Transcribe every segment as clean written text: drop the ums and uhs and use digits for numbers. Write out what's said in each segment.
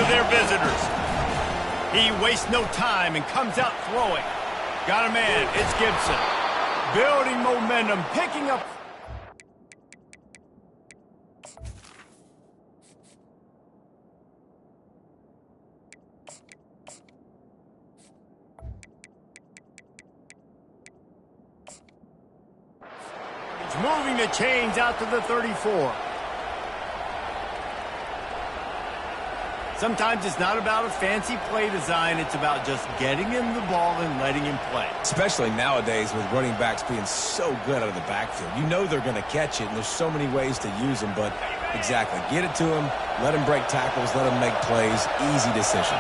to their visitors. He wastes no time and comes out throwing. Got a man, it's Gibson. Building momentum, picking up. He's moving the chains out to the 34. Sometimes it's not about a fancy play design. It's about just getting him the ball and letting him play. Especially nowadays with running backs being so good out of the backfield. You know they're going to catch it, and there's so many ways to use them. But exactly, get it to him, let him break tackles, let him make plays. Easy decision.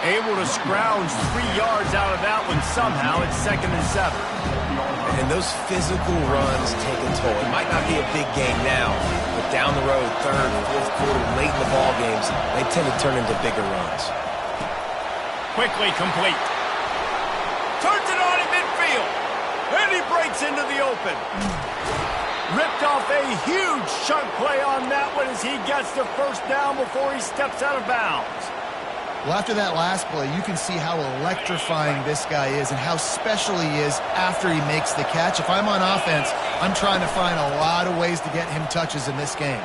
Able to scrounge 3 yards out of that one somehow. It's 2nd and 7. And those physical runs take a toll. It might not be a big game now, but down the road, 3rd, 4th quarter, late in the ball games, they tend to turn into bigger runs. Quickly complete. Turns it on in midfield. And he breaks into the open. Ripped off a huge chunk play on that one as he gets the first down before he steps out of bounds. Well, after that last play, you can see how electrifying this guy is and how special he is after he makes the catch. If I'm on offense, I'm trying to find a lot of ways to get him touches in this game.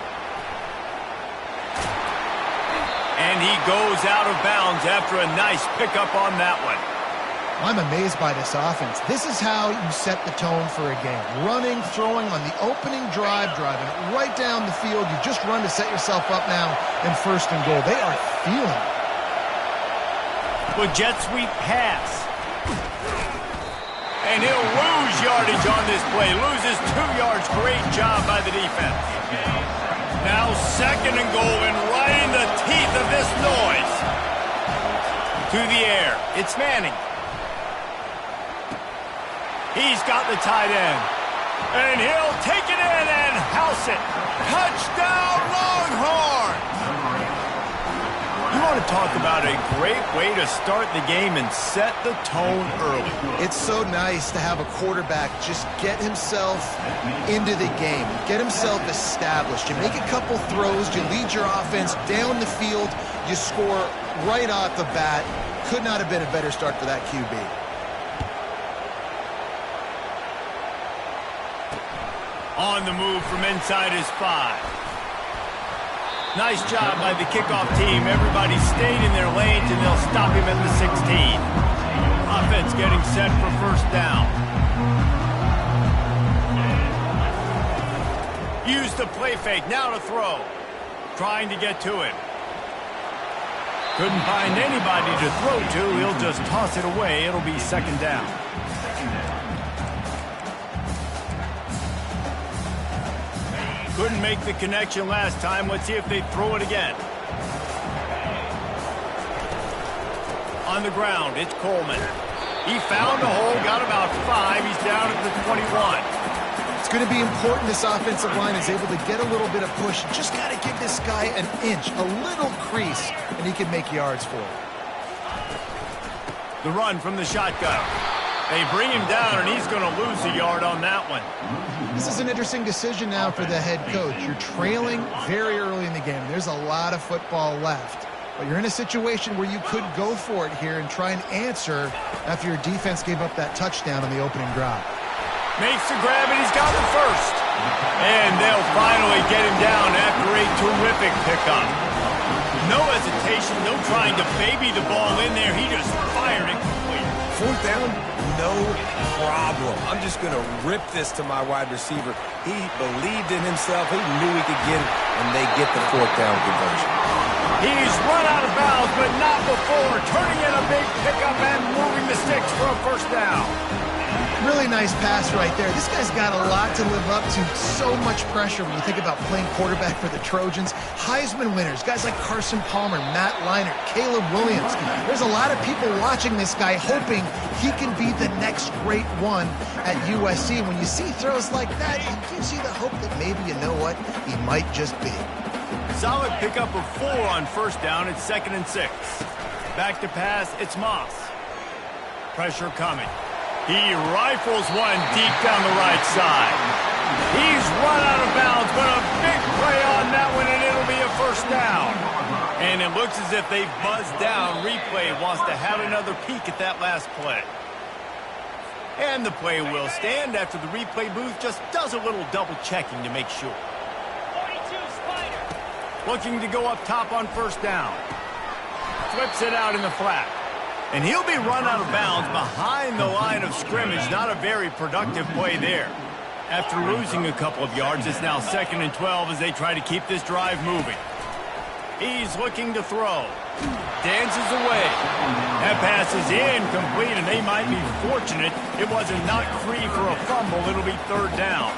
And he goes out of bounds after a nice pickup on that one. I'm amazed by this offense. This is how you set the tone for a game. Running, throwing on the opening drive, driving it right down the field. You just run to set yourself up now in 1st and goal. They are feeling it. With jet sweep pass. And he'll lose yardage on this play. Loses 2 yards. Great job by the defense. Now 2nd and goal and right in the teeth of this noise. To the air. It's Manning. He's got the tight end. And he'll take it in and house it. Touchdown Longhorns! You want to talk about a great way to start the game and set the tone early. It's so nice to have a quarterback just get himself into the game, get himself established. You make a couple throws, you lead your offense down the field, you score right off the bat. Could not have been a better start for that QB. On the move from inside his 5. Nice job by the kickoff team. Everybody stayed in their lanes, and they'll stop him at the 16. Offense getting set for 1st down. Use the play fake. Now to throw. Trying to get to him. Couldn't find anybody to throw to. He'll just toss it away. It'll be 2nd down. Couldn't make the connection last time. Let's see if they throw it again. On the ground, it's Coleman. He found a hole, got about 5. He's down at the 21. It's going to be important this offensive line is able to get a little bit of push. Just got to give this guy an inch, a little crease, and he can make yards for it. The run from the shotgun. They bring him down, and he's going to lose a yard on that one. This is an interesting decision now for the head coach. You're trailing very early in the game. There's a lot of football left. But you're in a situation where you could go for it here and try and answer after your defense gave up that touchdown on the opening drive. Makes the grab, and he's got the first. And they'll finally get him down after a terrific pickup. No hesitation, no trying to baby the ball in there. He just fired it complete. 4th down, no problem. I'm just going to rip this to my wide receiver. He believed in himself. He knew he could get it, and they get the 4th down conversion. He's run out of bounds, but not before. Turning in a big pickup and moving the sticks for a 1st down. Really nice pass right there. This guy's got a lot to live up to. So much pressure when you think about playing quarterback for the Trojans. Heisman winners, guys like Carson Palmer, Matt Leinart, Caleb Williams. There's a lot of people watching this guy hoping he can be the next great one at USC. When you see throws like that, it gives you the hope that maybe, you know what, he might just be. Solid pickup of 4 on 1st down. It's 2nd and 6. Back to pass, it's Moss. Pressure coming. He rifles one deep down the right side. He's run out of bounds, but a big play on that one, and it'll be a first down. And it looks as if they've buzzed down. Replay wants to have another peek at that last play. And the play will stand after the replay booth just does a little double checking to make sure. 42 Spider. Looking to go up top on first down. Flips it out in the flat. And he'll be run out of bounds behind the line of scrimmage. Not a very productive play there. After losing a couple of yards, it's now 2nd and 12 as they try to keep this drive moving. He's looking to throw. Dances away. That pass is incomplete, and they might be fortunate it wasn't knocked free for a fumble. It'll be 3rd down.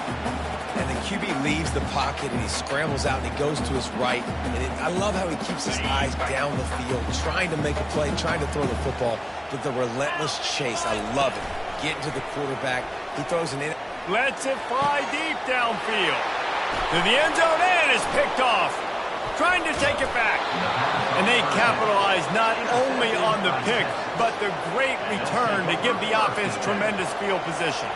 And the QB leaves the pocket, and he scrambles out, and he goes to his right. And I love how he keeps his eyes down the field, trying to make a play, trying to throw the football, but the relentless chase, I love it. Getting to the quarterback. He throws an in. Lets it fly deep downfield. To the end zone, and it's picked off. Trying to take it back. And they capitalize not only on the pick, but the great return to give the offense tremendous field position.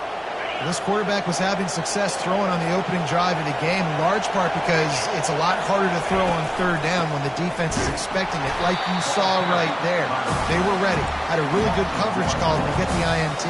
This quarterback was having success throwing on the opening drive of the game, in large part because it's a lot harder to throw on 3rd down when the defense is expecting it, like you saw right there. They were ready. Had a really good coverage call to get the INT.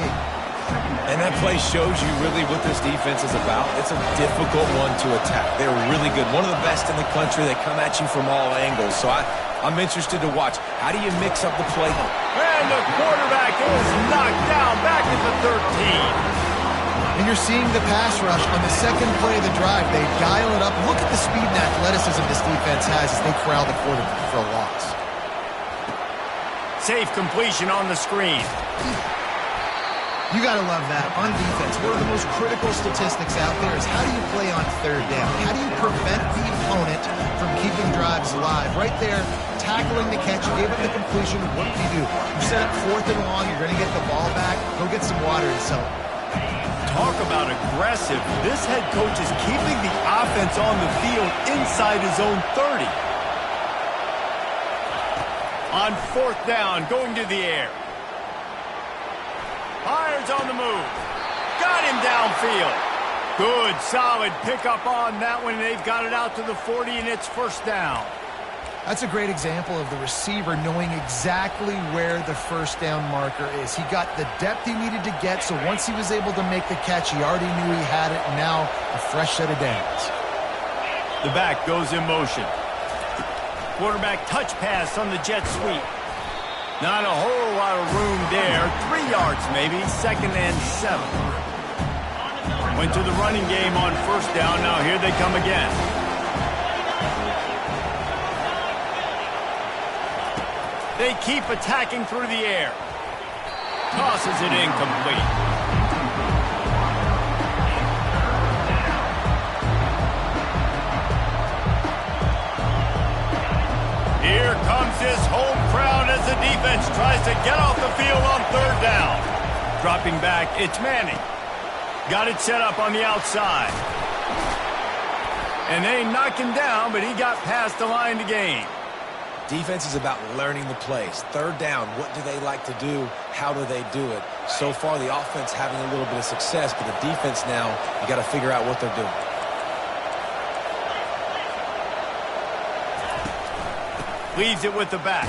And that play shows you really what this defense is about. It's a difficult one to attack. They're really good. One of the best in the country. They come at you from all angles. So I'm interested to watch. How do you mix up the play? And the quarterback is knocked down back at the 13. And you're seeing the pass rush on the 2nd play of the drive. They dial it up. Look at the speed and athleticism this defense has as they corral the quarterback for a loss. Safe completion on the screen. You got to love that. On defense, one of the most critical statistics out there is how do you play on 3rd down? How do you prevent the opponent from keeping drives alive? Right there, tackling the catch, you gave up the completion. What do? You set up 4th and long. You're going to get the ball back. Go get some water and sell it. Talk about aggressive. This head coach is keeping the offense on the field inside his own 30. On 4th down, going to the air. Fires on the move. Got him downfield. Good, solid pickup on that one. They've got it out to the 40, and it's 1st down. That's a great example of the receiver knowing exactly where the 1st down marker is. He got the depth he needed to get, so once he was able to make the catch, he already knew he had it, and now a fresh set of downs. The back goes in motion. Quarterback touch pass on the jet sweep. Not a whole lot of room there. 3 yards maybe. 2nd and 7. Went to the running game on 1st down. Now here they come again. They keep attacking through the air. Tosses it incomplete. Here comes his home crowd as the defense tries to get off the field on 3rd down. Dropping back, it's Manning. Got it set up on the outside. And they knock him down, but he got past the line to gain. Defense is about learning the plays. 3rd down, what do they like to do? How do they do it? So far, the offense having a little bit of success, but the defense now, you got to figure out what they're doing. Leaves it with the back.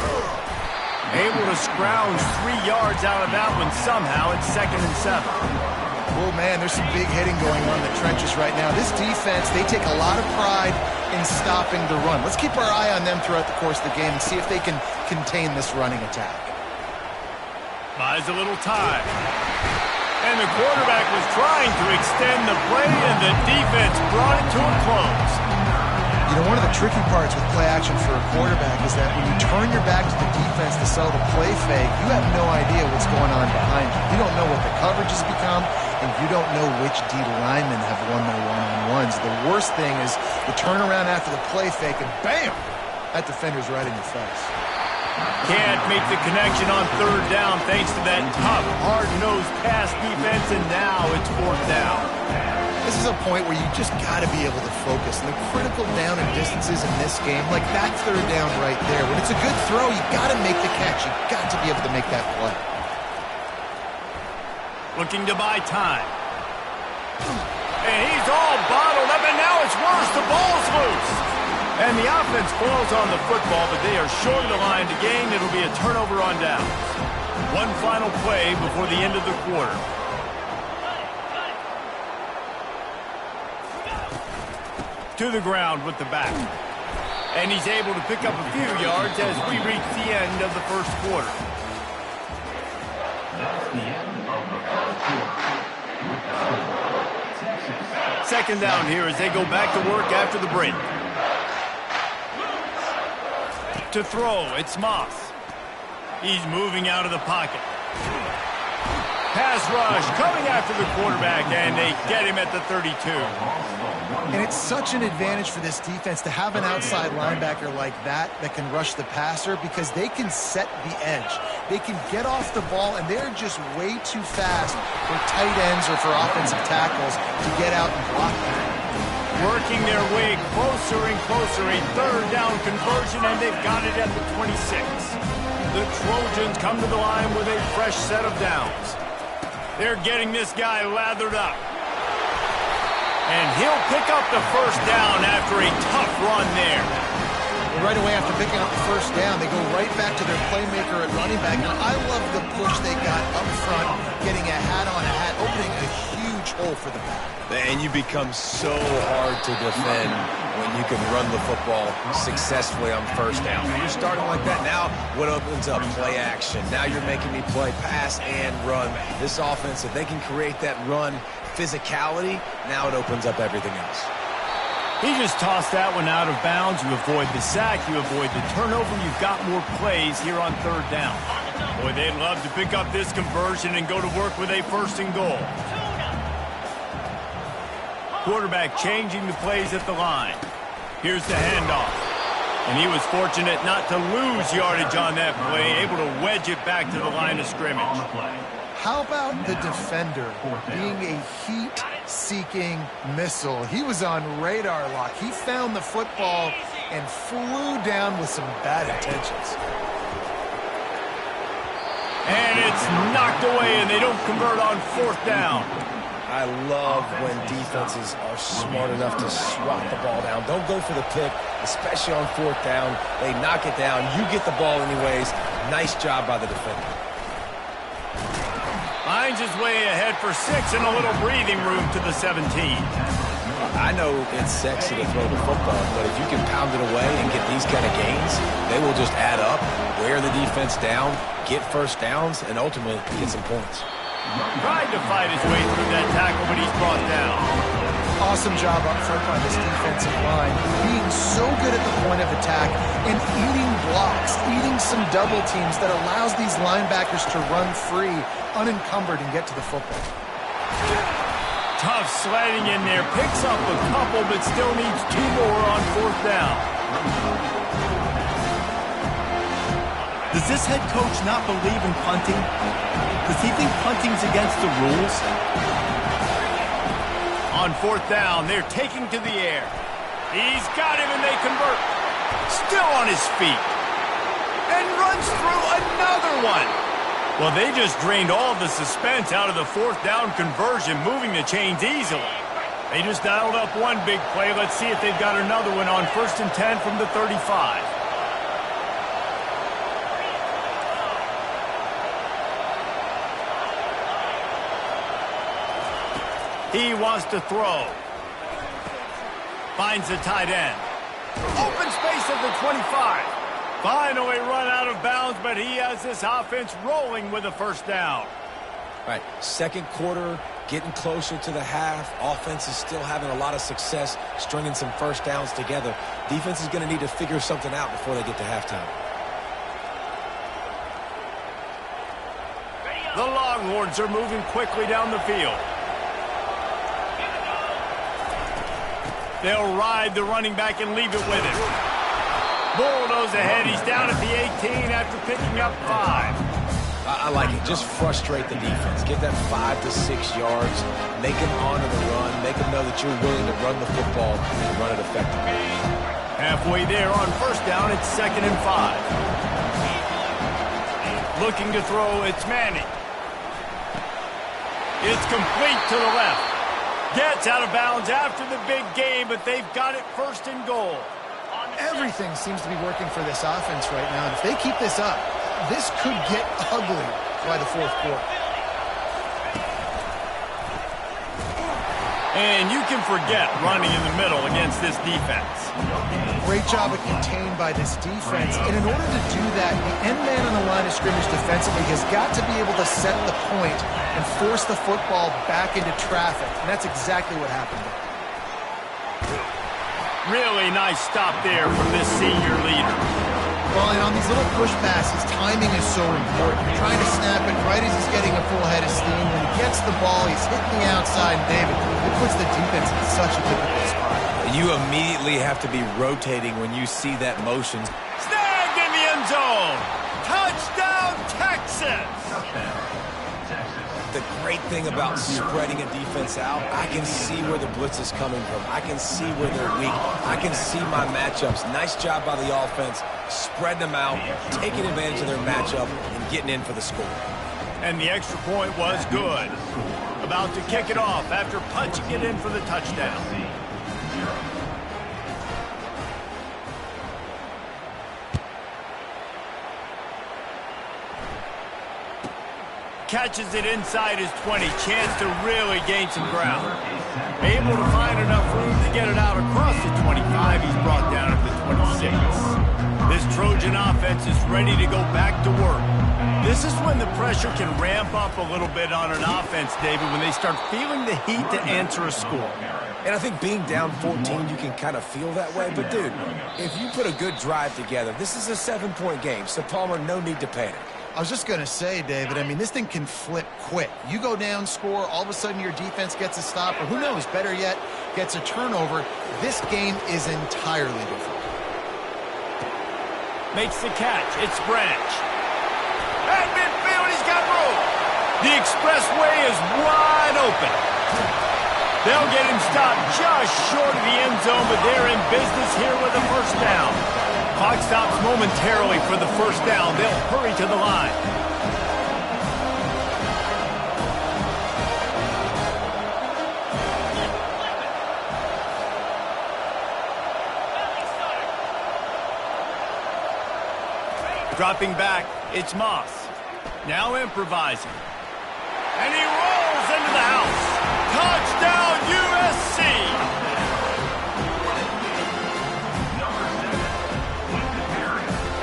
Able to scrounge 3 yards out of that one somehow. It's 2nd and 7. Oh, man, there's some big hitting going on in the trenches right now. This defense, they take a lot of pride in stopping the run. Let's keep our eye on them throughout the course of the game and see if they can contain this running attack. Buys a little time. And the quarterback was trying to extend the play, and the defense brought it to a close. You know, one of the tricky parts with play action for a quarterback is that when you turn your back to the defense to sell the play fake, you have no idea what's going on behind you. You don't know what the coverage has become, and you don't know which D linemen have won their one-on-ones. The worst thing is the turnaround after the play fake, and bam! That defender's right in your face. Can't make the connection on 3rd down thanks to that tough, hard-nosed pass defense, and now it's 4th down. This is a point where you just got to be able to focus. And the critical down and distances in this game, like that 3rd down right there, when it's a good throw, you got to make the catch. You got to be able to make that play. Looking to buy time. And he's all worse. The ball's loose. And the offense falls on the football, but they are short of the line to gain. It'll be a turnover on downs. One final play before the end of the quarter. To the ground with the back. And he's able to pick up a few yards as we reach the end of the first quarter. Second down here as they go back to work after the break. To throw, it's Moss. He's moving out of the pocket. Pass rush coming after the quarterback, and they get him at the 32. And it's such an advantage for this defense to have an outside linebacker like that can rush the passer because they can set the edge. They can get off the ball, and they're just way too fast for tight ends or for offensive tackles to get out and block that. Working their way closer and closer, a third down conversion, and they've got it at the 26. The Trojans come to the line with a fresh set of downs. They're getting this guy lathered up. And he'll pick up the first down after a tough run there. Right away after picking up the first down, they go right back to their playmaker at running back. And I love the push they got up front, getting a hat on a hat, opening a huge hole for the back. And you become so hard to defend when you can run the football successfully on first down. When you're starting like that, now what opens up? Play action. Now you're making me play pass and run. This offense, if they can create that run physicality, now it opens up everything else. He just tossed that one out of bounds. You avoid the sack, you avoid the turnover. You've got more plays here on third down. Boy, they'd love to pick up this conversion and go to work with a first and goal. Quarterback changing the plays at the line. Here's the handoff. And he was fortunate not to lose yardage on that play, able to wedge it back to the line of scrimmage. How about the defender being a heat-seeking missile? He was on radar lock. He found the football and flew down with some bad intentions. And it's knocked away, and they don't convert on fourth down. I love when defenses are smart enough to swat the ball down. Don't go for the pick, especially on fourth down. They knock it down. You get the ball anyways. Nice job by the defender. Finds his way ahead for 6 and a little breathing room to the 17. I know it's sexy to throw the football, but if you can pound it away and get these kind of gains, they will just add up, wear the defense down, get first downs, and ultimately get some points. Tried to fight his way through that tackle, but he's brought down. Awesome job up front by this defensive line, being so good at the point of attack and eating blocks, eating some double teams that allows these linebackers to run free, unencumbered, and get to the football. Tough sledding in there, picks up a couple, but still needs 2 more on fourth down. Does this head coach not believe in punting? Does he think punting's against the rules? On fourth down, they're taking to the air. He's got him, and they convert. Still on his feet. And runs through another one. Well, they just drained all the suspense out of the fourth down conversion, moving the chains easily. They just dialed up one big play. Let's see if they've got another one on 1st and 10 from the 35. He wants to throw. Finds the tight end. Open space at the 25. Finally run out of bounds, but he has this offense rolling with a first down. All right, second quarter, getting closer to the half. Offense is still having a lot of success stringing some first downs together. Defense is going to need to figure something out before they get to halftime. The Longhorns are moving quickly down the field. They'll ride the running back and leave it with him. Bulldoze ahead. He's down at the 18 after picking up 5. I like it. Just frustrate the defense. Get that 5 to 6 yards. Make them honor the run. Make them know that you're willing to run the football and run it effectively. Halfway there on first down, it's 2nd and 5. Looking to throw, it's Manning. It's complete to the left. Gets out of bounds after the big game, but they've got it first and goal. Everything seems to be working for this offense right now. And if they keep this up, this could get ugly by the fourth quarter. And you can forget running in the middle against this defense. Great job of contained by this defense. And in order to do that, the end man on the line of scrimmage defensively has got to be able to set the point and force the football back into traffic. And that's exactly what happened there. Really nice stop there from this senior leader. Well, and on these little push passes, timing is so important. You're trying to snap it right as he's getting a full head of steam. When he gets the ball, he's hitting the outside, and David, it puts the defense in such a difficult spot. You immediately have to be rotating when you see that motion. Snagged in the end zone. Touchdown, Texas. The great thing about spreading a defense out, I can see where the blitz is coming from. I can see where they're weak. I can see my matchups. Nice job by the offense, spreading them out, taking advantage of their matchup, and getting in for the score. And the extra point was good. About to kick it off after punching it in for the touchdown. Catches it inside his 20. Chance to really gain some ground. Able to find enough room to get it out across the 25. He's brought down at the 26. This Trojan offense is ready to go back to work. This is when the pressure can ramp up a little bit on an offense, David, when they start feeling the heat to answer a score. And I think being down 14, you can kind of feel that way. But, dude, if you put a good drive together, this is a 7-point game. So, Palmer, no need to panic. I was just going to say, David, I mean, this thing can flip quick. You go down, score, all of a sudden your defense gets a stop, or who knows, better yet, gets a turnover. This game is entirely different. Makes the catch. It's Branch. At midfield, he's got room. The expressway is wide open. They'll get him stopped just short of the end zone, but they're in business here with a first down. Clock stops momentarily for the first down. They'll hurry to the line. Dropping back, it's Moss. Now improvising. And he rolls into the house. Touchdown, USC!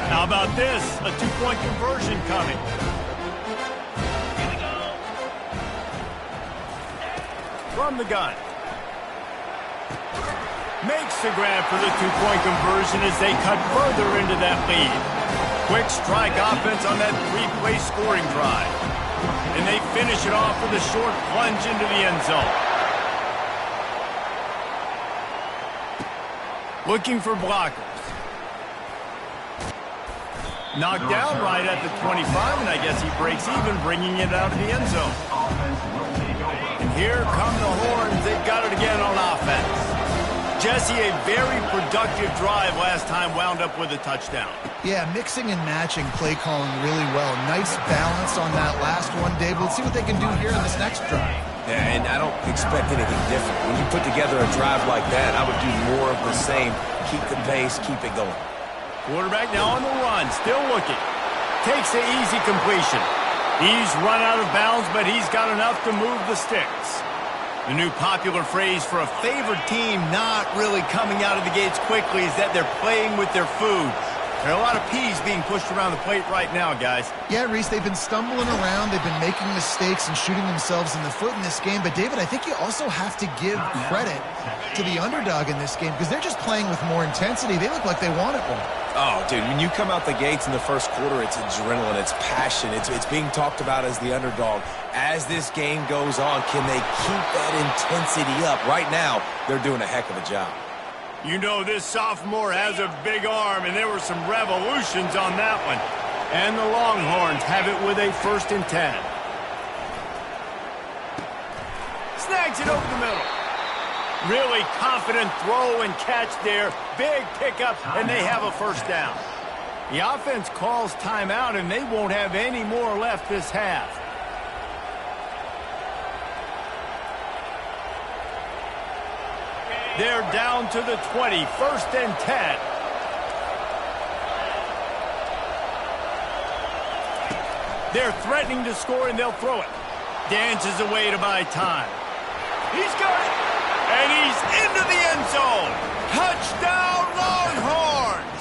How about this? A two-point conversion coming. From the gun. Makes the grab for the two-point conversion as they cut further into that lead. Quick strike offense on that three-play scoring drive. And they finish it off with a short plunge into the end zone. Looking for blockers. Knocked down right at the 25, and I guess he breaks even, bringing it out of the end zone. And here come the horns. They've got it again on offense. Jesse, a very productive drive last time, wound up with a touchdown. Yeah, mixing and matching play calling really well. Nice balance on that last one, Dave. Let's see what they can do here on this next drive. Yeah, and I don't expect anything different. When you put together a drive like that, I would do more of the same. Keep the pace, keep it going. Quarterback now on the run, still looking. Takes the easy completion. He's run out of bounds, but he's got enough to move the sticks. The new popular phrase for a favored team not really coming out of the gates quickly is that they're playing with their food. There are a lot of peas being pushed around the plate right now, guys. Yeah, Reese, they've been stumbling around. They've been making mistakes and shooting themselves in the foot in this game. But, David, I think you also have to give credit to the underdog in this game because they're just playing with more intensity. They look like they want it more. Oh, dude, when you come out the gates in the first quarter, it's adrenaline, it's passion, it's being talked about as the underdog. As this game goes on, can they keep that intensity up? Right now, they're doing a heck of a job. You know this sophomore has a big arm, and there were some revolutions on that one. And the Longhorns have it with a 1st and 10. Snags it over the middle. Really confident throw and catch there. Big pickup, and they have a first down. The offense calls timeout, and they won't have any more left this half. They're down to the 20, 1st and 10. They're threatening to score, and they'll throw it. Dances away to buy time. He's got it. And he's into the end zone. Touchdown, Longhorns!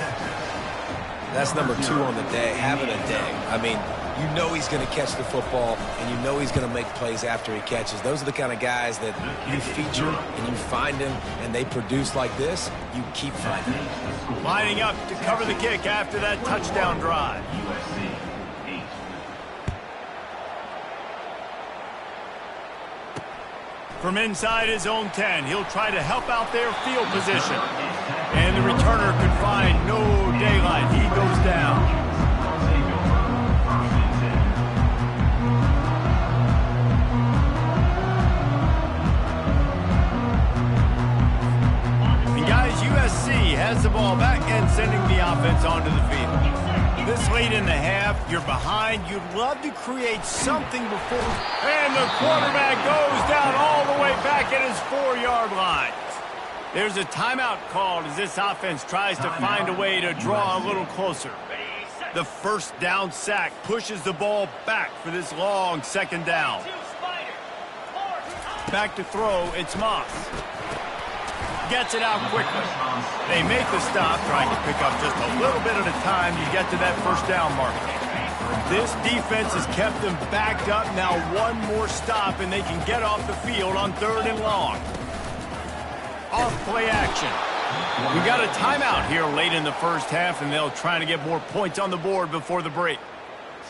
That's number 2 on the day, having a day. I mean, you know he's going to catch the football, and you know he's going to make plays after he catches. Those are the kind of guys that you feature, and you find them, and they produce like this, you keep finding them. Lining up to cover the kick after that touchdown drive. From inside his own 10, he'll try to help out their field position. And the returner could find no daylight. He goes down. And guys, USC has the ball back and sending the offense onto the field. This late in the half, you're behind. You'd love to create something before. And the quarterback goes down all the way back at his 4-yard line. There's a timeout called as this offense tries to find a way to draw a little closer. The first down sack pushes the ball back for this long 2nd down. Back to throw, it's Moss. Gets it out quickly. They make the stop, trying to pick up just a little bit at a time to get to that 1st down marker. This defense has kept them backed up. Now one more stop, and they can get off the field on 3rd and long. Off play action. We got a timeout here late in the 1st half, and they'll try to get more points on the board before the break.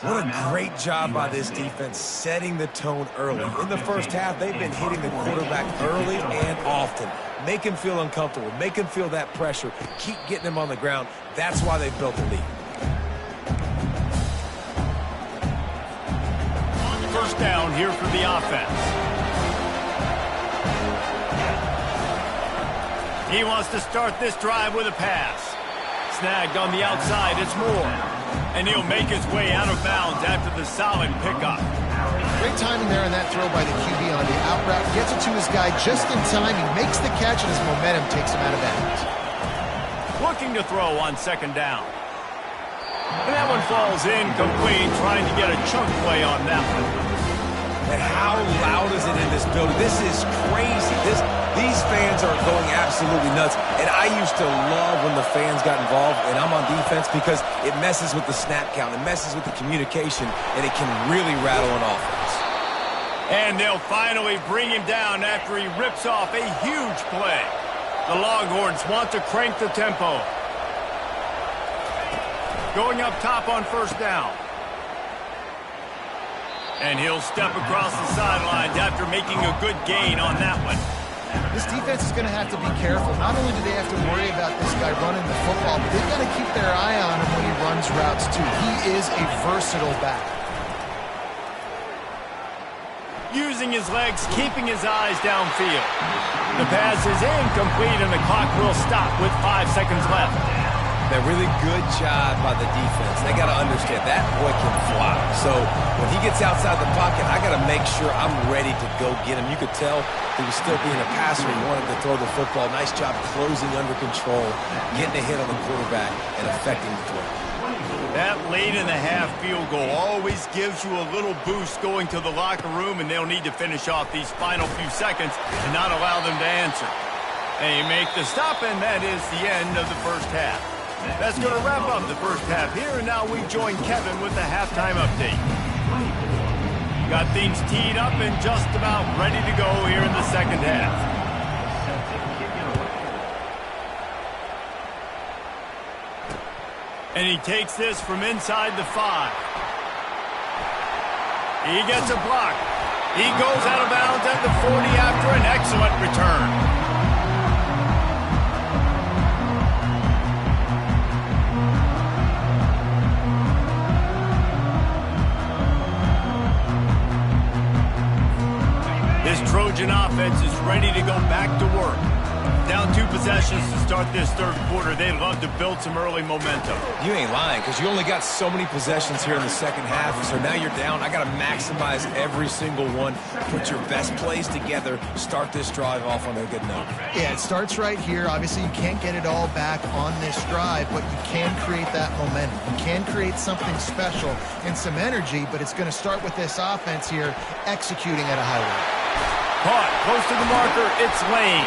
What a great job by this defense setting the tone early. In the 1st half, they've been hitting the quarterback early and often. Make him feel uncomfortable. Make him feel that pressure. Keep getting him on the ground. That's why they've built the lead. 1st down here for the offense. He wants to start this drive with a pass. Snagged on the outside, it's Moore. And he'll make his way out of bounds after the solid pickup. Great timing there on that throw by the QB on the out route. Gets it to his guy just in time. He makes the catch, and his momentum takes him out of bounds. Looking to throw on 2nd down. And that one falls incomplete, trying to get a chunk play on that one. And how loud is it in this building? This is crazy. These fans are going absolutely nuts. And I used to love when the fans got involved, and I'm on defense, because it messes with the snap count. It messes with the communication, and it can really rattle an offense. And they'll finally bring him down after he rips off a huge play. The Longhorns want to crank the tempo. Going up top on 1st down. And he'll step across the sidelines after making a good gain on that one. This defense is going to have to be careful. Not only do they have to worry about this guy running the football, but they've got to keep their eye on him when he runs routes too. He is a versatile back. Using his legs, keeping his eyes downfield. The pass is incomplete, and the clock will stop with 5 seconds left. That really good job by the defense. They got to understand that boy can fly. So when he gets outside the pocket, I got to make sure I'm ready to go get him. You could tell he was still being a passer. He wanted to throw the football. Nice job closing under control, getting a hit on the quarterback, and affecting the throw. That late in the half field goal always gives you a little boost going to the locker room, and they'll need to finish off these final few seconds and not allow them to answer. They make the stop, and that is the end of the 1st half. That's going to wrap up the 1st half here, and now we join Kevin with the halftime update. Got things teed up and just about ready to go here in the 2nd half. And he takes this from inside the 5. He gets a block. He goes out of bounds at the 40 after an excellent return. This Trojan offense offense is ready to go back to work. Down 2 possessions to start this third quarter. They'd love to build some early momentum. You ain't lying, because you only got so many possessions here in the second half, so now you're down. I got to maximize every single one. Put your best plays together. Start this drive off on a good note. Yeah, it starts right here. Obviously, you can't get it all back on this drive, but you can create that momentum. You can create something special and some energy, but it's going to start with this offense here executing at a high level. Caught close to the marker. It's Lane.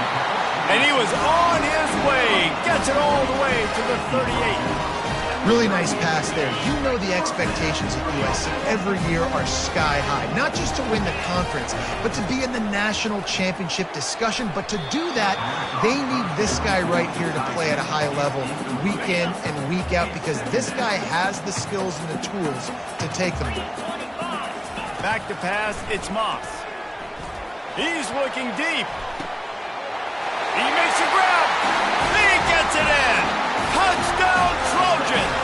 And he was on his way. Gets it all the way to the 38. Really nice pass there. You know the expectations of USC every year are sky high. Not just to win the conference, but to be in the national championship discussion. But to do that, they need this guy right here to play at a high level week in and week out, because this guy has the skills and the tools to take them. Back to pass. It's Moss. He's looking deep. He makes a grab. He gets it in. Touchdown, Trojans.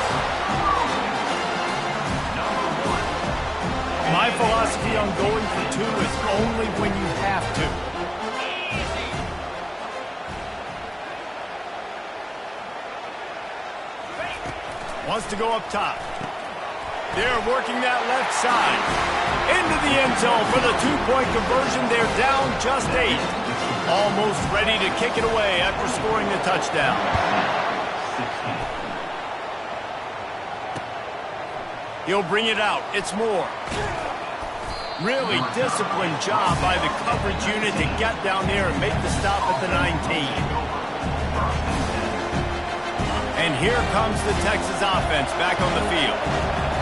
My philosophy on going for 2 is only when you have to. Wants to go up top. They're working that left side. Into the end zone for the 2-point conversion. They're down just 8. Almost ready to kick it away after scoring the touchdown. He'll bring it out. It's Moore. Really disciplined job by the coverage unit to get down there and make the stop at the 19. And here comes the Texas offense back on the field.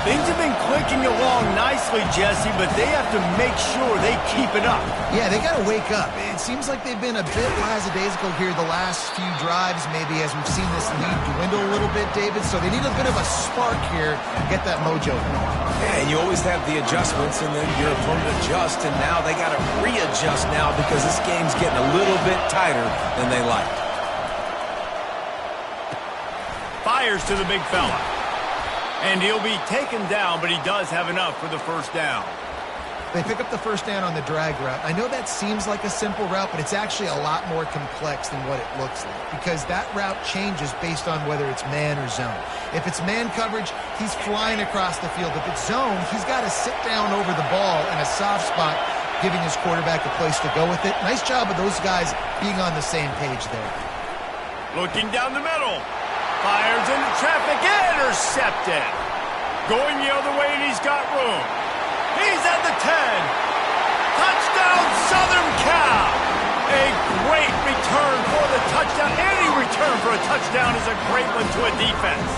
Things have been clicking along nicely, Jesse, but they have to make sure they keep it up. Yeah, they got to wake up. It seems like they've been a bit lackadaisical here the last few drives, maybe as we've seen this lead dwindle a little bit, David. So they need a bit of a spark here to get that mojo going. Yeah, and you always have the adjustments, and then your opponent adjusts, and now they got to readjust now because this game's getting a little bit tighter than they like. Fires to the big fella. And he'll be taken down, but he does have enough for the first down. They pick up the first down on the drag route. I know that seems like a simple route, but it's actually a lot more complex than what it looks like, because that route changes based on whether it's man or zone. If it's man coverage, he's flying across the field. If it's zone, he's got to sit down over the ball in a soft spot, giving his quarterback a place to go with it. Nice job of those guys being on the same page there. Looking down the middle. Fires into traffic, intercepted. Going the other way, and he's got room. He's at the 10. Touchdown, Southern Cal. A great return for the touchdown. Any return for a touchdown is a great one to a defense.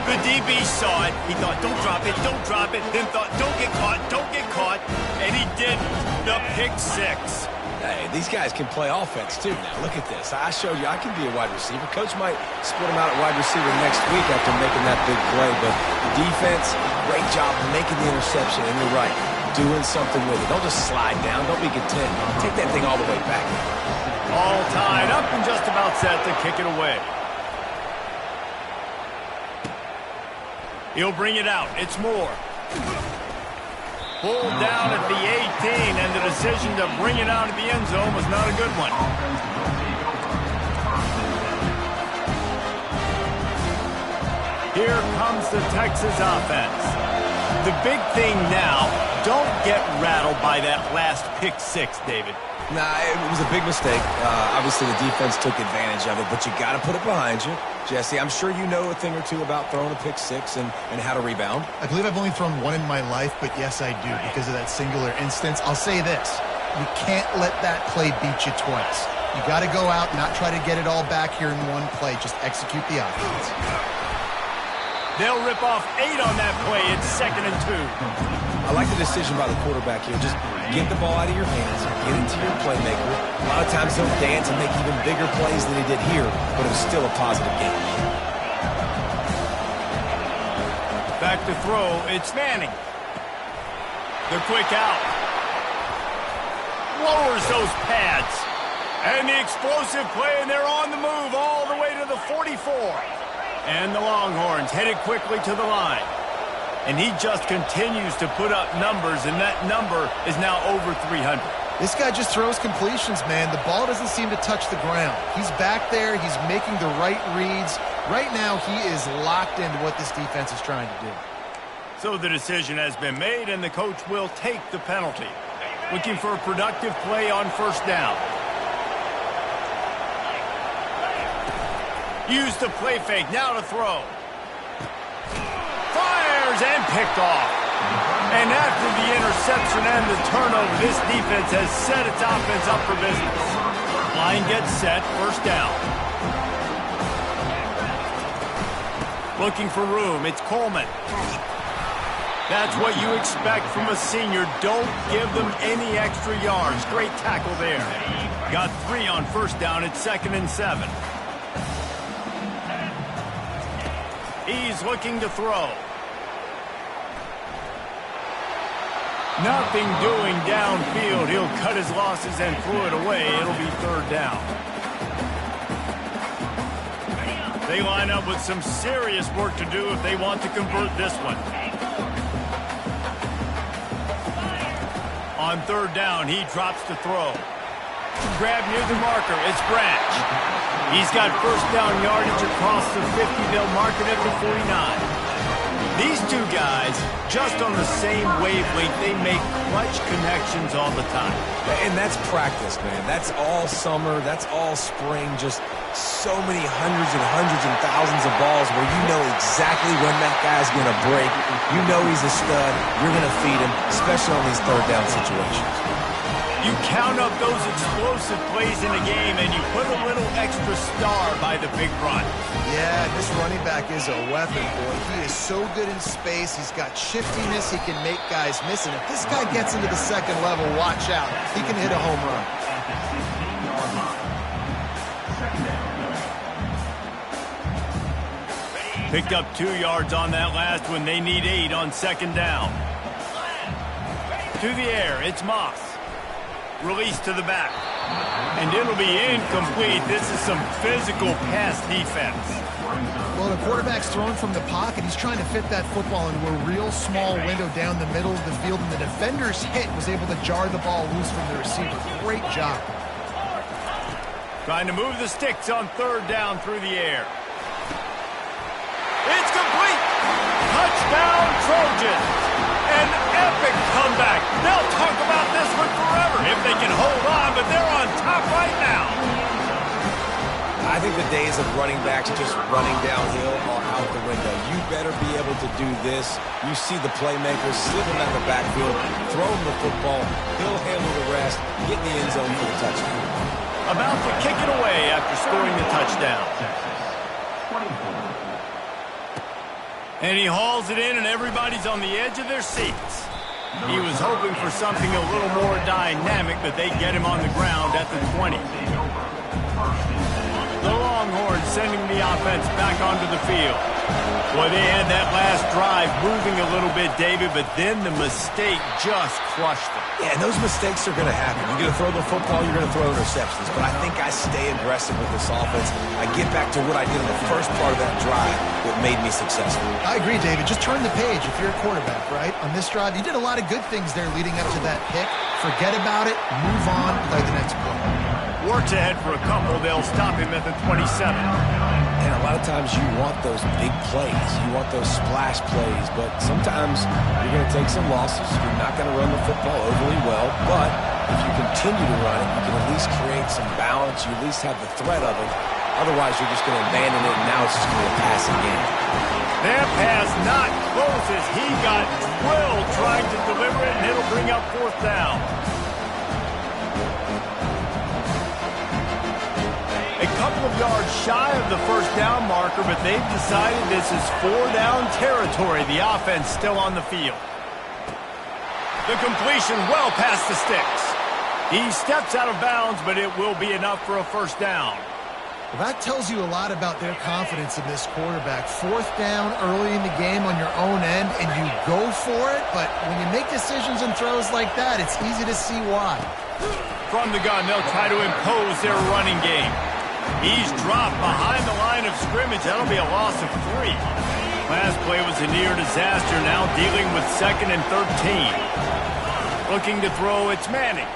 The DB saw it. He thought, don't drop it, don't drop it. Then thought, don't get caught, don't get caught. And he didn't. The pick 6. Hey, these guys can play offense, too, now. Look at this. I showed you I can be a wide receiver. Coach might split him out at wide receiver next week after making that big play. But the defense, great job making the interception. And you're right, doing something with it. Don't just slide down. Don't be content. Take that thing all the way back. All tied up and just about set to kick it away. He'll bring it out. It's Moore. Pulled down at the 18, and the decision to bring it out of the end zone was not a good one. Here comes the Texas offense. The big thing now, don't get rattled by that last pick 6, David. Nah, it was a big mistake. Obviously, the defense took advantage of it, but you got to put it behind you. Jesse, I'm sure you know a thing or two about throwing a pick 6 and how to rebound. I believe I've only thrown one in my life, but yes, I do, because of that singular instance. I'll say this. You can't let that play beat you twice. You got to go out, not try to get it all back here in one play. Just execute the offense. They'll rip off 8 on that play. It's 2nd and 2. I like the decision by the quarterback here. Just get the ball out of your hands, get into your playmaker. A lot of times he'll dance and make even bigger plays than he did here, but it was still a positive game. Back to throw, it's Manning. The quick out. Lowers those pads. And the explosive play, and they're on the move all the way to the 44. And the Longhorns headed quickly to the line. And he just continues to put up numbers, and that number is now over 300. This guy just throws completions, man. The ball doesn't seem to touch the ground. He's back there. He's making the right reads. Right now, he is locked into what this defense is trying to do. So the decision has been made, and the coach will take the penalty. Looking for a productive play on first down. Use the play fake. Now to throw. Fires and picked off. And after the interception and the turnover, this defense has set its offense up for business. Line gets set, first down. Looking for room, it's Coleman. That's what you expect from a senior. Don't give them any extra yards. Great tackle there. Got 3 on first down, it's 2nd and 7. He's looking to throw. Nothing doing downfield. He'll cut his losses and throw it away. It'll be 3rd down. They line up with some serious work to do if they want to convert this one. On 3rd down, he drops to throw. Grab near the marker. It's Branch. He's got first down yardage across the 50. They'll mark it at the 49. These two guys, just on the same wavelength, they make clutch connections all the time. And that's practice, man. That's all summer. That's all spring. Just so many hundreds and thousands of balls where you know exactly when that guy's going to break. You know he's a stud. You're going to feed him, especially on these 3rd down situations. You count up those explosive plays in a game, and you put a little extra star by the big run. Yeah, this running back is a weapon, boy. He is so good in space. He's got shiftiness. He can make guys miss. And if this guy gets into the 2nd level, watch out. He can hit a home run. Picked up 2 yards on that last one. They need 8 on 2nd down. To the air, it's Moss. Release to the back. And it'll be incomplete. This is some physical pass defense. Well, the quarterback's thrown from the pocket. He's trying to fit that football into a real small window down the middle of the field, and the defender's hit was able to jar the ball loose from the receiver. Great job. Trying to move the sticks on 3rd down through the air. It's complete. Touchdown, Trojans. An epic comeback. They'll talk about this one forever if they can hold on, but they're on top right now. I think the days of running backs just running downhill are out the window. You better be able to do this. You see the playmakers slip him out the backfield, throw him the football, he'll handle the rest, get in the end zone for the touchdown. About to kick it away after scoring the touchdown. And he hauls it in, and everybody's on the edge of their seats. He was hoping for something a little more dynamic, but they get him on the ground at the 20. The Longhorns sending the offense back onto the field. Boy, they had that last drive moving a little bit, David, but then the mistake just crushed them. Yeah, and those mistakes are going to happen. You're going to throw the football, you're going to throw interceptions. But I think I stay aggressive with this offense. I get back to what I did in the first part of that drive that made me successful. I agree, David. Just turn the page if you're a quarterback, right? On this drive, you did a lot of good things there leading up to that pick. Forget about it, move on, play the next play. Works ahead for a couple. They'll stop him at the 27. And a lot of times you want those big plays. You want those splash plays. But sometimes you're going to take some losses. You're not going to run the football overly well. But if you continue to run it, you can at least create some balance. You at least have the threat of it. Otherwise, you're just going to abandon it, and now it's just going to be a passing game. That pass not close as he got drilled trying to deliver it, and it'll bring up 4th down. A couple of yards shy of the 1st down marker, but they've decided this is 4-down territory. The offense still on the field. The completion well past the sticks. He steps out of bounds, but it will be enough for a 1st down. Well, that tells you a lot about their confidence in this quarterback. 4th down early in the game on your own end, and you go for it, but when you make decisions and throws like that, it's easy to see why. From the gun, they'll try to impose their running game. He's dropped behind the line of scrimmage. That'll be a loss of 3. Last play was a near disaster. Now dealing with 2nd and 13. Looking to throw, it's Manning.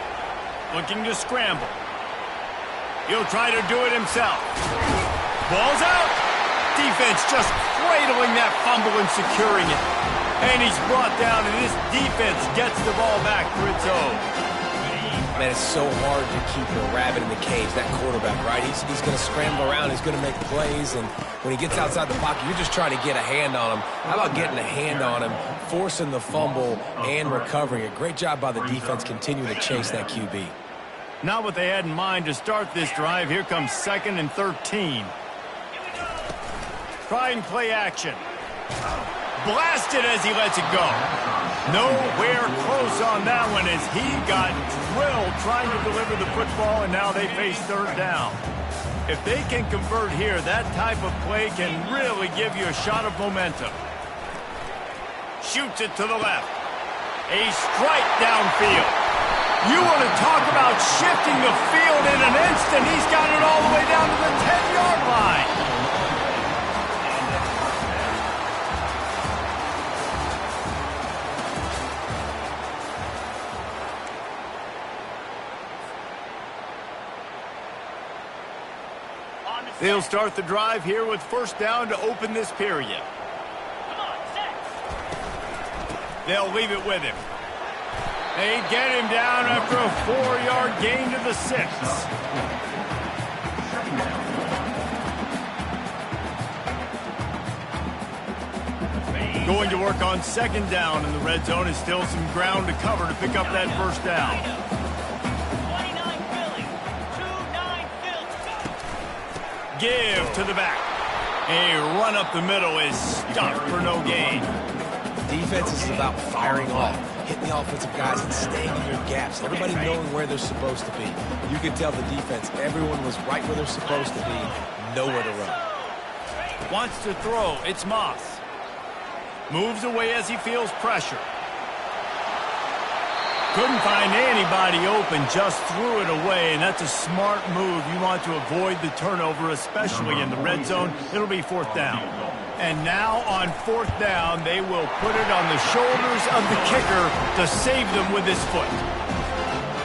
looking to scramble. He'll try to do it himself. Ball's out. Defense just cradling that fumble and securing it. And he's brought down, and this defense gets the ball back for its own. Man, it's so hard to keep a rabbit in the cage, that quarterback, right? He's going to scramble around. He's going to make plays, and when he gets outside the pocket, you're just trying to get a hand on him. How about getting a hand on him, forcing the fumble, and recovering it? Great job by the defense continuing to chase that QB. Not what they had in mind to start this drive. Here comes 2nd and 13. Trying play action. Blasted as he lets it go. Nowhere close on that one as he got drilled trying to deliver the football, and now they face 3rd down. If they can convert here, that type of play can really give you a shot of momentum. Shoots it to the left. A strike downfield. You want to talk about shifting the field in an instant. He's got it all the way down to the 10-yard line. They'll start the drive here with 1st down to open this period. They'll leave it with him. They get him down after a 4-yard gain to the 6. Going to work on 2nd down in the red zone is still some ground to cover to pick up that 1st down. Give to the back. A run up the middle is stopped for no gain. Defense is about firing off, hitting the offensive guys and staying in your gaps. Everybody knowing where they're supposed to be. You can tell the defense, everyone was right where they're supposed to be, nowhere to run. Wants to throw. It's Moss. Moves away as he feels pressure. Couldn't find anybody open, just threw it away, and that's a smart move. You want to avoid the turnover, especially in the red zone. It'll be 4th down. And now on 4th down, they will put it on the shoulders of the kicker to save them with his foot.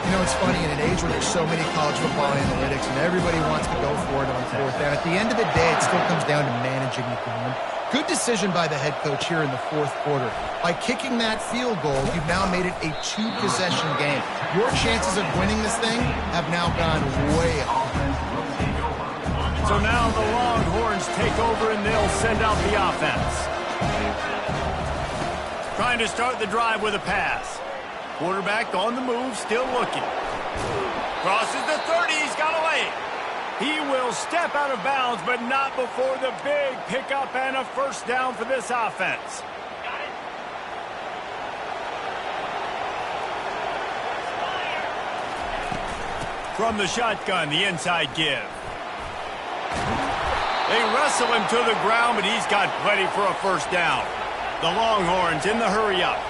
You know, it's funny, in an age where there's so many college football analytics and everybody wants to go for it on 4th down, at the end of the day, it still comes down to managing the game. Good decision by the head coach here in the 4th quarter. By kicking that field goal, you've now made it a 2-possession game. Your chances of winning this thing have now gone way up. So now the Longhorns take over and they'll send out the offense. Trying to start the drive with a pass. Quarterback on the move, still looking. Crosses the 30, he's got a lane. He will step out of bounds, but not before the big pickup and a 1st down for this offense. From the shotgun, the inside give. They wrestle him to the ground, but he's got plenty for a 1st down. The Longhorns in the hurry-up.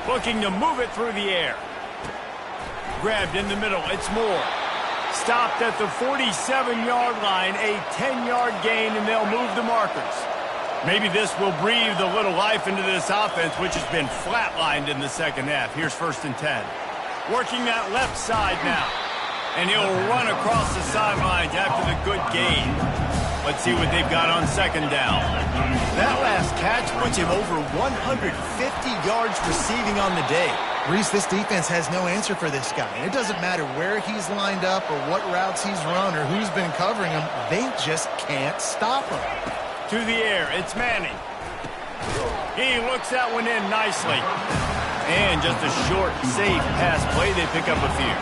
Looking to move it through the air. Grabbed in the middle, it's Moore. Stopped at the 47-yard line, a 10-yard gain, and they'll move the markers. Maybe this will breathe a little life into this offense, which has been flatlined in the 2nd half. Here's 1st and 10. Working that left side now. And he'll run across the sidelines after the good gain. Let's see what they've got on 2nd down. That last catch puts him over 150 yards receiving on the day. Reese, this defense has no answer for this guy. And it doesn't matter where he's lined up or what routes he's run or who's been covering him. They just can't stop him. To the air, it's Manning. He looks that one in nicely. And just a short, safe pass play. They pick up a few.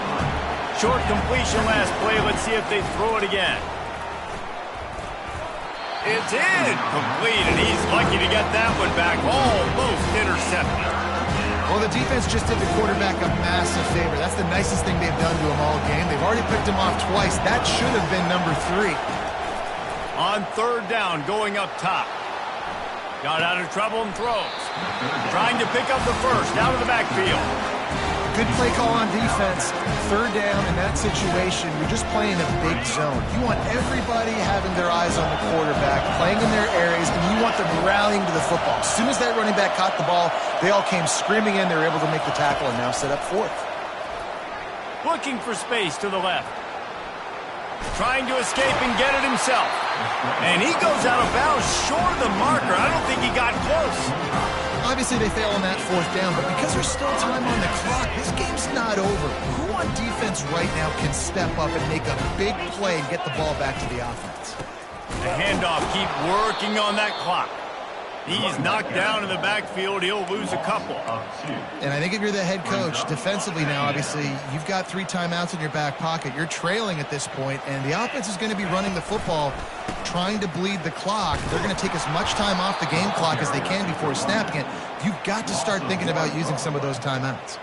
Short completion last play. Let's see if they throw it again. It's incomplete, and he's lucky to get that one back. Almost intercepted. Well, the defense just did the quarterback a massive favor. That's the nicest thing they've done to him all game. They've already picked him off twice. That should have been number 3. On 3rd down, going up top. Got out of trouble and throws. Trying to pick up the 1st, out of the backfield. Good play call on defense. Third down in that situation, you're just playing a big zone. You want everybody having their eyes on the quarterback, playing in their areas, and you want them rallying to the football. As soon as that running back caught the ball, they all came screaming in. They were able to make the tackle and now set up fourth. Looking for space to the left. Trying to escape and get it himself. And he goes out of bounds short of the marker. I don't think he got close. Obviously, they fail on that fourth down, but because there's still time on the clock, this game's not over. Who on defense right now can step up and make a big play and get the ball back to the offense? The handoff, keep working on that clock. He's knocked down in the backfield. He'll lose a couple. And I think if you're the head coach, defensively now, obviously, you've got 3 timeouts in your back pocket. You're trailing at this point, and the offense is going to be running the football, trying to bleed the clock. They're going to take as much time off the game clock as they can before snapping it. You've got to start thinking about using some of those timeouts.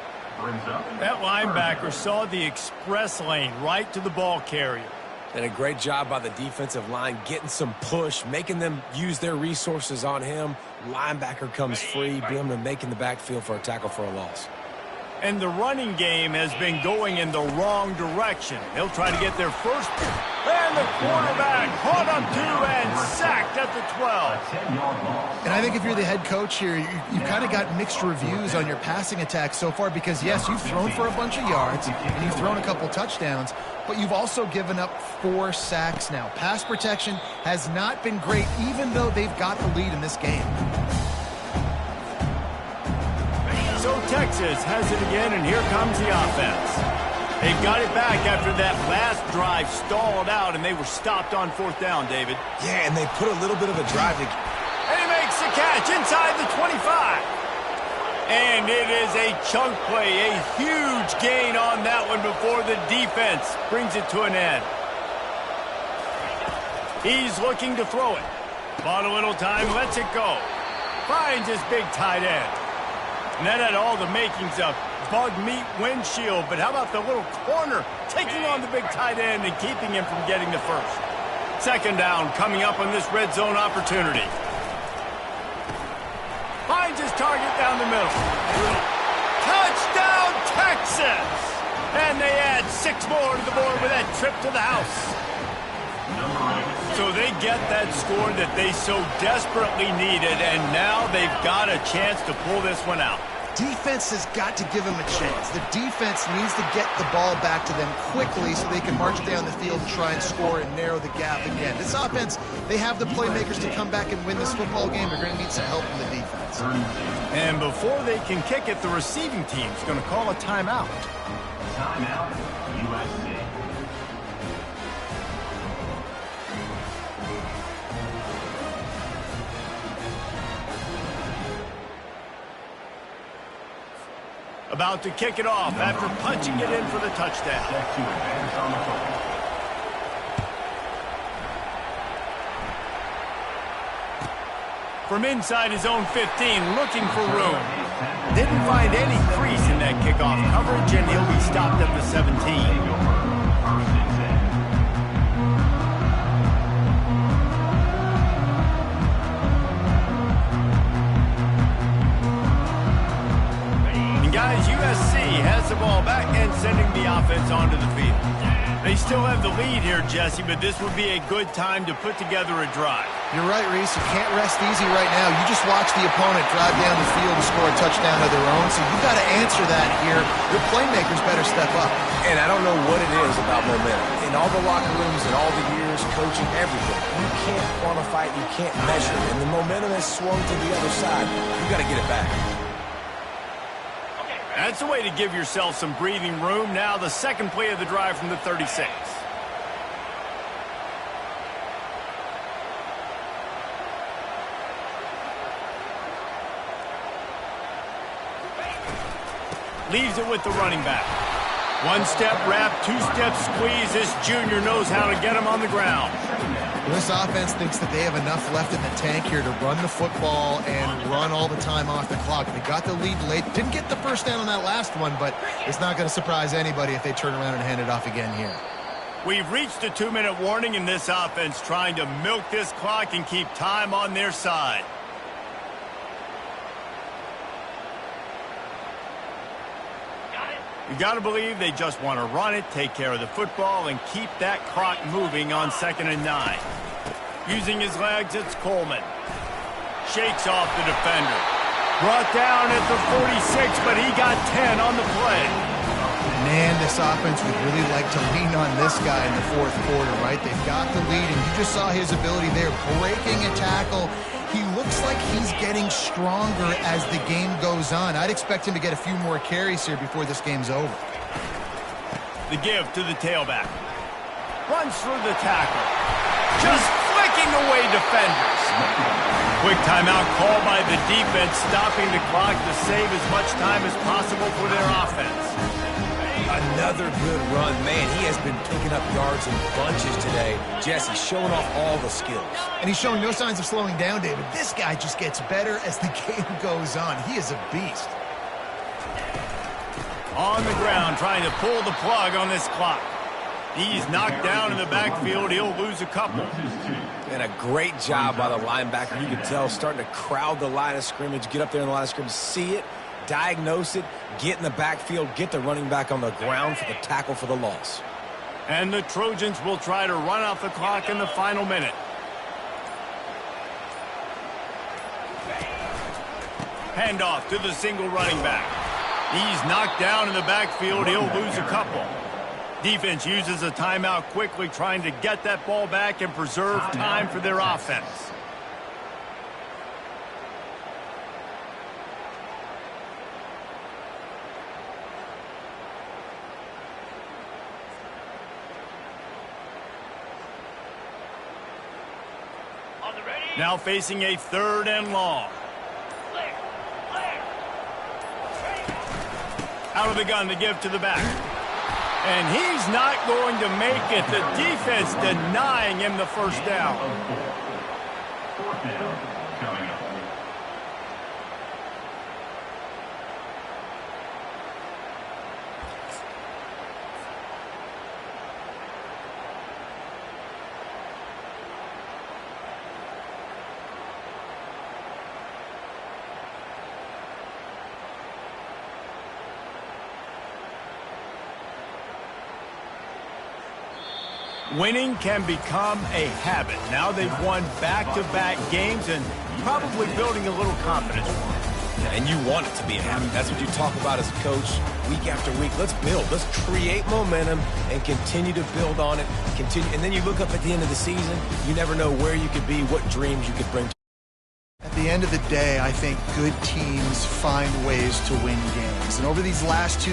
That linebacker saw the express lane right to the ball carrier. And a great job by the defensive line getting some push, making them use their resources on him. Linebacker comes free, being able to make in the backfield for a tackle for a loss. And the running game has been going in the wrong direction. They'll try to get their first. And the quarterback caught on 2 and sacked at the 12. And I think if you're the head coach here, you've kind of got mixed reviews on your passing attack so far because, yes, you've thrown for a bunch of yards and you've thrown a couple touchdowns, but you've also given up 4 sacks now. Pass protection has not been great, even though they've got the lead in this game. So Texas has it again, and here comes the offense. They've got it back after that last drive stalled out, and they were stopped on 4th down, David. Yeah, and they put a little bit of a drive to... And he makes the catch inside the 25. And it is a chunk play, a huge gain on that one before the defense brings it to an end. He's looking to throw it. Bought a little time, lets it go. Finds his big tight end. And that had all the makings of bug meat windshield, but how about the little corner taking on the big tight end and keeping him from getting the first? 2nd down coming up on this red zone opportunity. Finds his target down the middle. Touchdown, Texas! And they add 6 more to the board with that trip to the house. So they get that score that they so desperately needed, and now they've got a chance to pull this one out. Defense has got to give them a chance. The defense needs to get the ball back to them quickly so they can march down the field and try and score and narrow the gap again. This offense, they have the playmakers to come back and win this football game. They're going to need some help from the defense. And before they can kick it, the receiving team's going to call a timeout. Timeout, USC. About to kick it off after punching it in for the touchdown. From inside his own 15, looking for room. Didn't find any crease in that kickoff coverage, and he'll be stopped at the 17. Guys, USC has the ball back and sending the offense onto the field. They still have the lead here, Jesse, but this would be a good time to put together a drive. You're right, Reese. You can't rest easy right now. You just watch the opponent drive down the field and score a touchdown of their own, so you've got to answer that here. Your playmakers better step up. And I don't know what it is about momentum. In all the locker rooms and all the years, coaching, everything, you can't quantify it, you can't measure it. And the momentum has swung to the other side. You got to get it back. That's a way to give yourself some breathing room. Now the second play of the drive from the 36. Leaves it with the running back. 1-step wrap, 2-step squeeze. This junior knows how to get him on the ground. This offense thinks that they have enough left in the tank here to run the football and run all the time off the clock. They got the lead late. Didn't get the first down on that last one, but it's not going to surprise anybody if they turn around and hand it off again here. We've reached a 2-minute warning in this offense, trying to milk this clock and keep time on their side. You got to believe they just want to run it, take care of the football, and keep that clock moving on 2nd and 9. Using his legs, it's Coleman. Shakes off the defender. Brought down at the 46, but he got 10 on the play. Man, this offense would really like to lean on this guy in the fourth quarter, right? They've got the lead, and you just saw his ability there, breaking a tackle. He looks like he's getting stronger as the game goes on. I'd expect him to get a few more carries here before this game's over. The give to the tailback. Runs through the tackle. Just flicking away defenders. Quick timeout called by the defense, stopping the clock to save as much time as possible for their offense. Another good run. Man, he has been picking up yards in bunches today. Jesse showing off all the skills. And he's showing no signs of slowing down, David. This guy just gets better as the game goes on. He is a beast. On the ground, trying to pull the plug on this clock. He's knocked down in the backfield. He'll lose a couple. And a great job by the linebacker. You can tell, starting to crowd the line of scrimmage, get up there in the line of scrimmage, see it, diagnose it, get in the backfield, get the running back on the ground for the tackle for the loss. And the Trojans will try to run out the clock in the final minute. Handoff to the single running back. He's knocked down in the backfield. He'll lose a couple. Defense uses a timeout quickly, trying to get that ball back and preserve time for their offense. Now facing a 3rd and long. Out of the gun to give to the back. And he's not going to make it. The defense denying him the first down. 4th down coming up. Winning can become a habit. Now they've won back-to-back games and probably building a little confidence for them. And you want it to be a habit. That's what you talk about as a coach week after week. Let's build. Let's create momentum and continue to build on it. And then you look up at the end of the season, you never know where you could be, what dreams you could bring. At the end of the day, I think good teams find ways to win games. And over these last 2